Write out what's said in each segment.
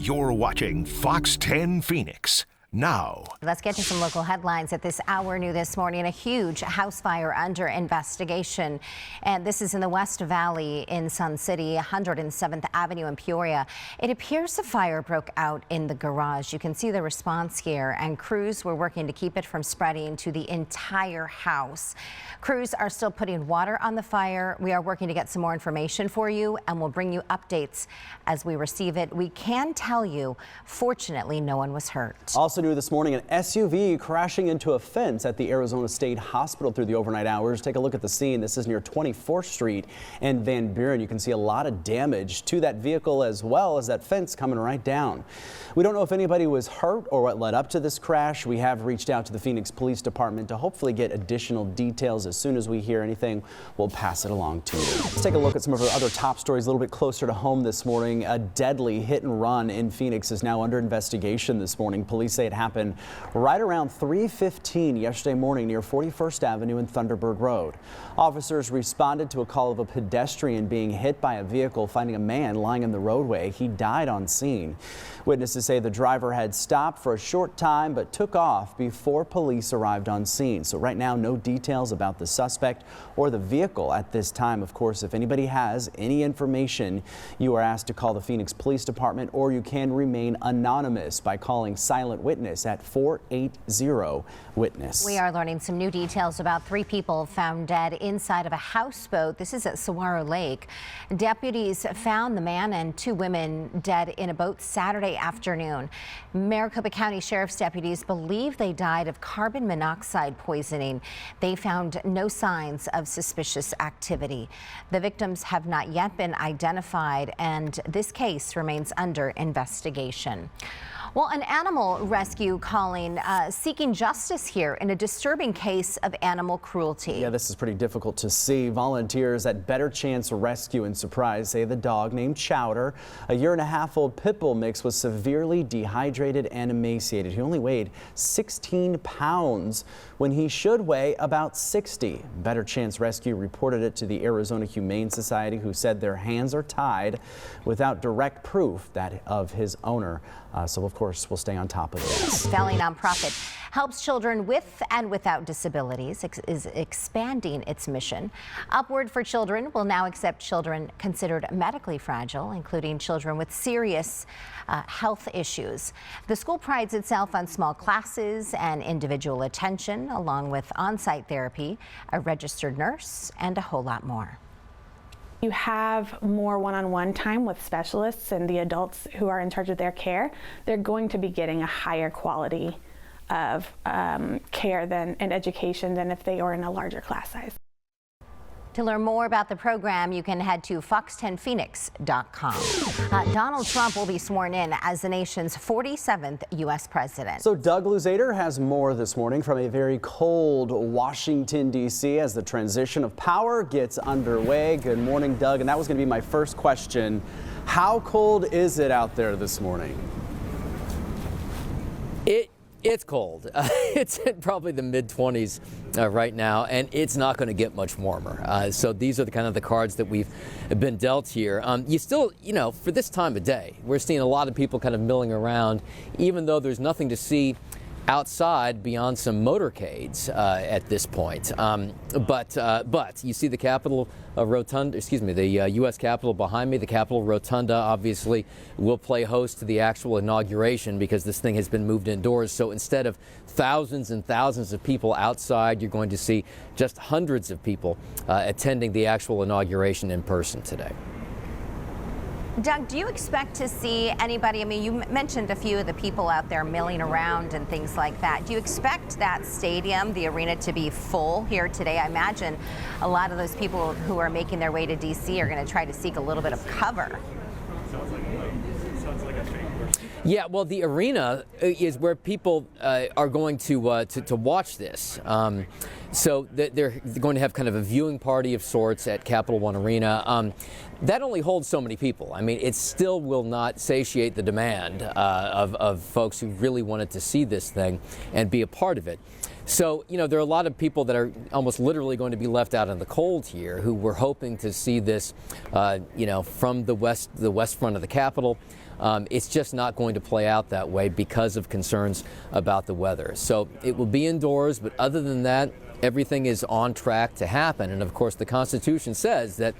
You're watching Fox 10 Phoenix. Now, let's get to some local headlines at this hour. New this morning, a huge house fire under investigation. And this is in the West Valley in Sun City, 107th Avenue in Peoria. It appears the fire broke out in the garage. You can see the response here, and crews were working to keep it from spreading to the entire house. Crews are still putting water on the fire. We are working to get some more information for you, and we'll bring you updates as we receive it. We can tell you, fortunately, no one was hurt. Also new this morning, an SUV crashing into a fence at the Arizona State Hospital through the overnight hours. Take a look at the scene. This is near 24th Street and Van Buren. You can see a lot of damage to that vehicle as well as that fence coming right down. We don't know if anybody was hurt or what led up to this crash. We have reached out to the Phoenix Police Department to hopefully get additional details. As soon as we hear anything, we'll pass it along to you. Let's take a look at some of our other top stories a little bit closer to home this morning. A deadly hit and run in Phoenix is now under investigation this morning. Police say it happened right around 3:15 yesterday morning near 41st Avenue and Thunderbird Road. Officers responded to a call of a pedestrian being hit by a vehicle, finding a man lying in the roadway. He died on scene. Witnesses say the driver had stopped for a short time but took off before police arrived on scene. So right now, no details about the suspect or the vehicle at this time. Of course, if anybody has any information, you are asked to call the Phoenix Police Department, or you can remain anonymous by calling Silent Witness at 480-WITNESS. We are learning some new details about 3 people found dead inside of a houseboat. This is at Saguaro Lake. Deputies found the man and 2 women dead in a boat Saturday afternoon. Maricopa County Sheriff's deputies believe they died of carbon monoxide poisoning. They found no signs of suspicious activity. The victims have not yet been identified, and this case remains under investigation. Well, an animal rescue calling seeking justice here in a disturbing case of animal cruelty. Yeah, this is pretty difficult to see. Volunteers at Better Chance Rescue in Surprise say the dog named Chowder, a 1.5-year-old pit bull mix, was severely dehydrated and emaciated. He only weighed 16 pounds when he should weigh about 60. Better Chance Rescue reported it to the Arizona Humane Society, who said their hands are tied without direct proof that of his owner. So of course, we'll stay on top of this. Valley nonprofit helps children with and without disabilities is expanding its mission. Upward for Children will now accept children considered medically fragile, including children with serious health issues. The school prides itself on small classes and individual attention, along with on-site therapy, a registered nurse, and a whole lot more. You have more one-on-one time with specialists and the adults who are in charge of their care. They're going to be getting a higher quality of care and education than if they were in a larger class size. To learn more about the program, you can head to fox10phoenix.com. Donald Trump will be sworn in as the nation's 47th U.S. president. So Doug Luzader has more this morning from a very cold Washington, D.C. as the transition of power gets underway. Good morning, Doug. And that was going to be my first question. How cold is it out there this morning? It's cold. It's at probably the mid-20s right now, and it's not going to get much warmer. So these are the cards that we've been dealt here. You still, for this time of day, we're seeing a lot of people kind of milling around, even though there's nothing to see outside beyond some motorcades at this point. But you see the Capitol Rotunda, the U.S. Capitol behind me. The Capitol Rotunda obviously will play host to the actual inauguration because this thing has been moved indoors. So instead of thousands and thousands of people outside, you're going to see just hundreds of people attending the actual inauguration in person today. Doug, do you expect to see anybody? I mean, you mentioned a few of the people out there milling around and things like that. Do you expect that stadium, the arena, to be full here today? I imagine a lot of those people who are making their way to D.C. are going to try to seek a little bit of cover. Yeah, well, the arena is where people are going to watch this. So they're going to have kind of a viewing party of sorts at Capital One Arena. That only holds so many people. I mean, it still will not satiate the demand of folks who really wanted to see this thing and be a part of it. So, there are a lot of people that are almost literally going to be left out in the cold here who were hoping to see this, from the west front of the Capitol. It's just not going to play out that way because of concerns about the weather. So it will be indoors, but other than that, everything is on track to happen. And of course, the Constitution says that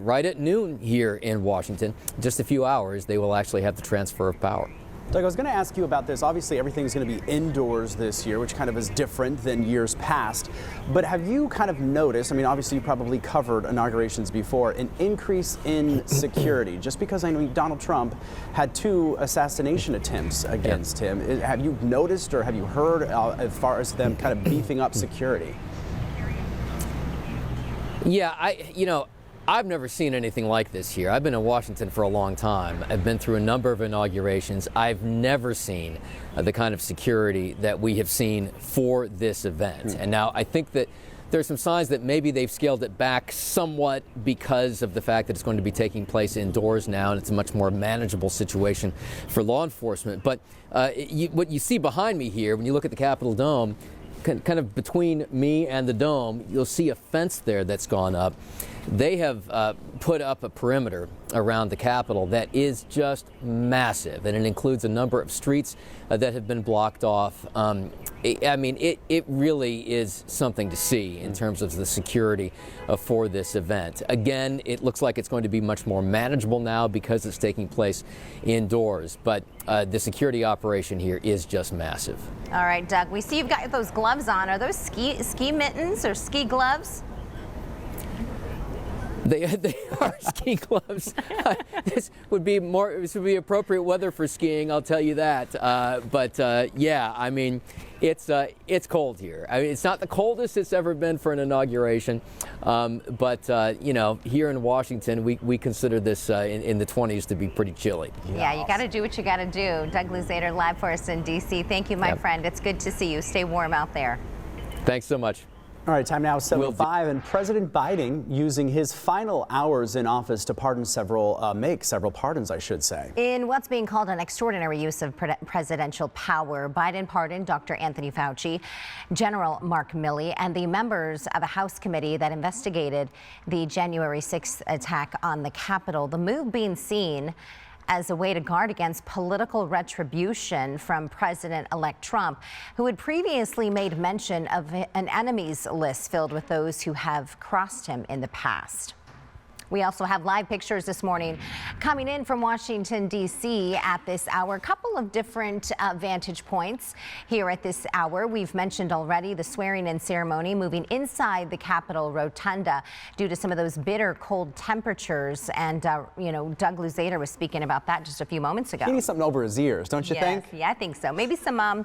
right at noon here in Washington, just a few hours, they will actually have the transfer of power. Doug, I was going to ask you about this. Obviously, everything's going to be indoors this year, which kind of is different than years past. But have you kind of noticed, I mean, obviously you probably covered inaugurations before, an increase in security? Just because I know Donald Trump had 2 assassination attempts against him. Have you noticed or have you heard as far as them kind of beefing up security? Yeah, I've never seen anything like this here. I've been in Washington for a long time. I've been through a number of inaugurations. I've never seen the kind of security that we have seen for this event. And now I think that there's some signs that maybe they've scaled it back somewhat because of the fact that it's going to be taking place indoors now, and it's a much more manageable situation for law enforcement. But what you see behind me here, when you look at the Capitol Dome, kind of between me and the dome, you'll see a fence there that's gone up. They have put up a perimeter around the Capitol that is just massive, and it includes a number of streets that have been blocked off. It really is something to see in terms of the security for this event. Again, it looks like it's going to be much more manageable now because it's taking place indoors, but the security operation here is just massive. All right, Doug, we see you've got those gloves on. Are those ski mittens or ski gloves? They are ski gloves. This would be appropriate weather for skiing, I'll tell you that. Yeah, I mean, it's cold here. I mean, it's not the coldest it's ever been for an inauguration, here in Washington, we consider this in the 20s to be pretty chilly. Yeah, you got to do what you got to do. Doug Luzader, live for us in D.C. Thank you, my friend. It's good to see you. Stay warm out there. Thanks so much. All right, time now is 7:05, and President Biden using his final hours in office to make several pardons, I should say. In what's being called an extraordinary use of presidential power, Biden pardoned Dr. Anthony Fauci, General Mark Milley, and the members of a House committee that investigated the January 6th attack on the Capitol. The move being seen as a way to guard against political retribution from President-elect Trump, who had previously made mention of an enemies list filled with those who have crossed him in the past. We also have live pictures this morning coming in from Washington, D.C. at this hour. A couple of different vantage points here at this hour. We've mentioned already the swearing-in ceremony moving inside the Capitol Rotunda due to some of those bitter cold temperatures. And, Doug Luzader was speaking about that just a few moments ago. He needs something over his ears, don't you think? Yeah, I think so. Maybe some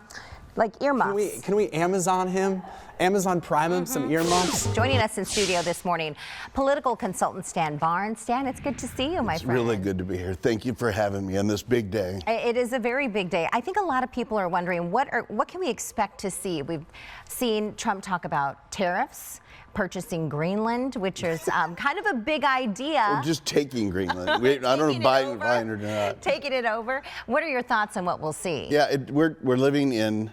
like earmuffs. Can we Amazon him? Amazon Prime him some earmuffs? Joining us in studio this morning, political consultant Stan Barnes. Stan, it's good to see you, my friend. It's really good to be here. Thank you for having me on this big day. It is a very big day. I think a lot of people are wondering what can we expect to see? We've seen Trump talk about tariffs, purchasing Greenland, which is kind of a big idea. We're just taking Greenland. I don't know if Biden or not. Taking it over. What are your thoughts on what we'll see? Yeah, we're living in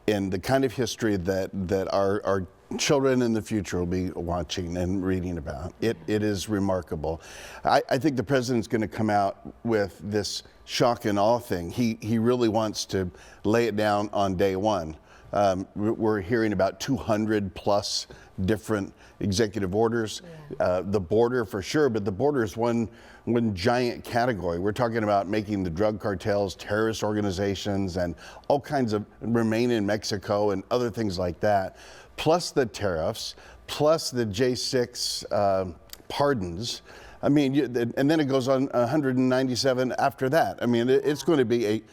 the kind of history that our children in the future will be watching and reading about. It is remarkable. I think the president's going to come out with this shock and awe thing. He really wants to lay it down on day one. We're hearing about 200 plus different executive orders. The border for sure, but the border is one giant category. We're talking about making the drug cartels, terrorist organizations, and all kinds of remain in Mexico and other things like that, plus the tariffs, plus the J6 pardons. I mean, and then it goes on 197 after that. I mean, it's going to be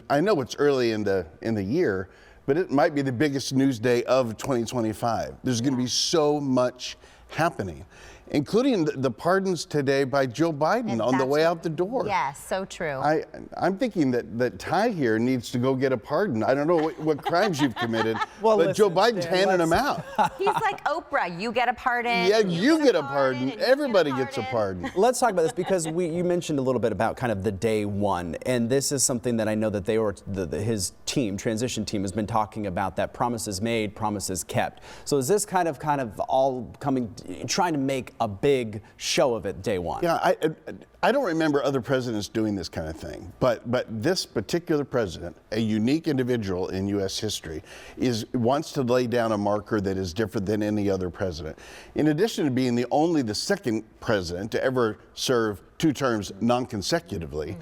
I know it's early in the year, but it might be the biggest news day of 2025. There's going to be so much happening. including the pardons today by Joe Biden And on the that's way what- out the door. Yes, so true. I'm thinking that Ty here needs to go get a pardon. I don't know what crimes you've committed, Well, but Joe listen, Biden's Stan, handing them out. He's like Oprah. You get a pardon. Yeah, you get a pardon. and you Everybody gets a pardon. Let's talk about this because you mentioned a little bit about kind of the day one, and this is something that I know that his team, transition team, has been talking about, that promises made, promises kept. So is this kind of all trying to make a big show of it day one? Yeah, I don't remember other presidents doing this kind of thing, but this particular president, a unique individual in U.S. history, wants to lay down a marker that is different than any other president. In addition to being the second president to ever serve 2 terms non-consecutively,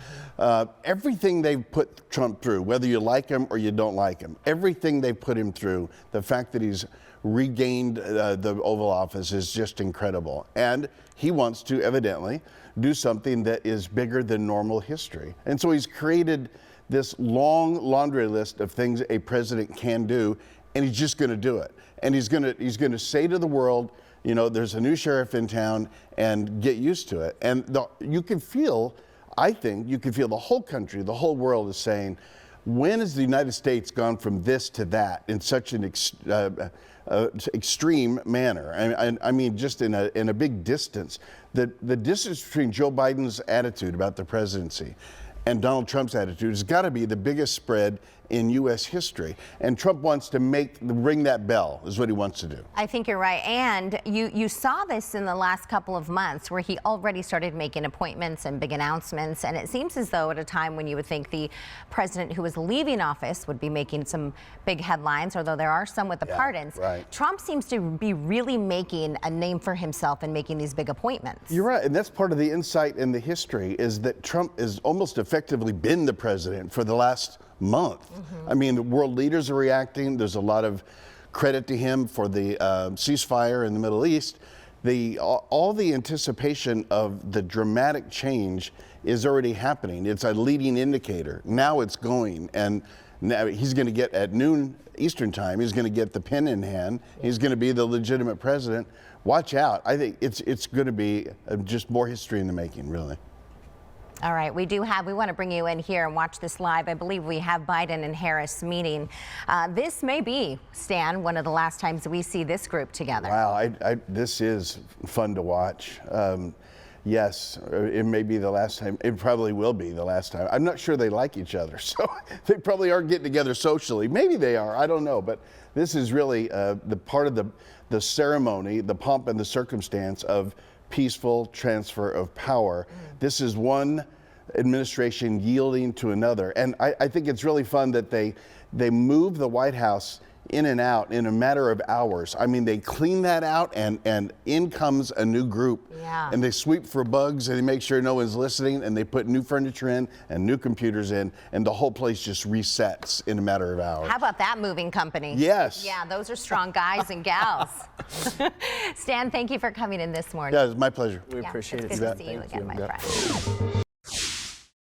everything they've put Trump through, whether you like him or you don't like him, everything they put him through, the fact that he's regained the Oval Office is just incredible. And he wants to evidently do something that is bigger than normal history. And so he's created this long laundry list of things a president can do, and he's just going to do it. And he's going to say to the world, you know, there's a new sheriff in town, and get used to it. And you can feel, I think, you can feel the whole country, the whole world is saying, when has the United States gone from this to that in such an extreme manner? I mean, just in a big distance. The distance between Joe Biden's attitude about the presidency and Donald Trump's attitude has got to be the biggest spread in U.S. history. And Trump wants to ring that bell, is what he wants to do. I think you're right. And you saw this in the last couple of months where he already started making appointments and big announcements. And it seems as though at a time when you would think the president who was leaving office would be making some big headlines, although there are some with the pardons, right. Trump seems to be really making a name for himself and making these big appointments. You're right. And that's part of the insight in the history, is that Trump has almost effectively been the president for the last month. I mean, the world leaders are reacting. There's a lot of credit to him for the ceasefire in the Middle East. All the anticipation of the dramatic change is already happening. It's a leading indicator. Now it's going, and now he's going to get, at noon Eastern time, he's going to get the pen in hand. He's going to be the legitimate president. Watch out. I think it's going to be just more history in the making, really. All right, we want to bring you in here and watch this live. I believe we have Biden and Harris meeting. This may be, Stan, one of the last times we see this group together. Wow, this is fun to watch. Yes, it may be the last time. It probably will be the last time. I'm not sure they like each other, so they probably aren't getting together socially. Maybe they are, I don't know. But this is really the part of the ceremony, the pomp and the circumstance of peaceful transfer of power. This is one administration yielding to another. And I think it's really fun that they move the White House in and out in a matter of hours. I mean, they clean that out, and in comes a new group. Yeah. And they sweep for bugs, and they make sure no one's listening, and they put new furniture in and new computers in, and the whole place just resets in a matter of hours. How about that moving company? Yes. Yeah, those are strong guys and gals. Stan, thank you for coming in this morning. Yeah, it's my pleasure. We appreciate it's it. good to see you again, my friend.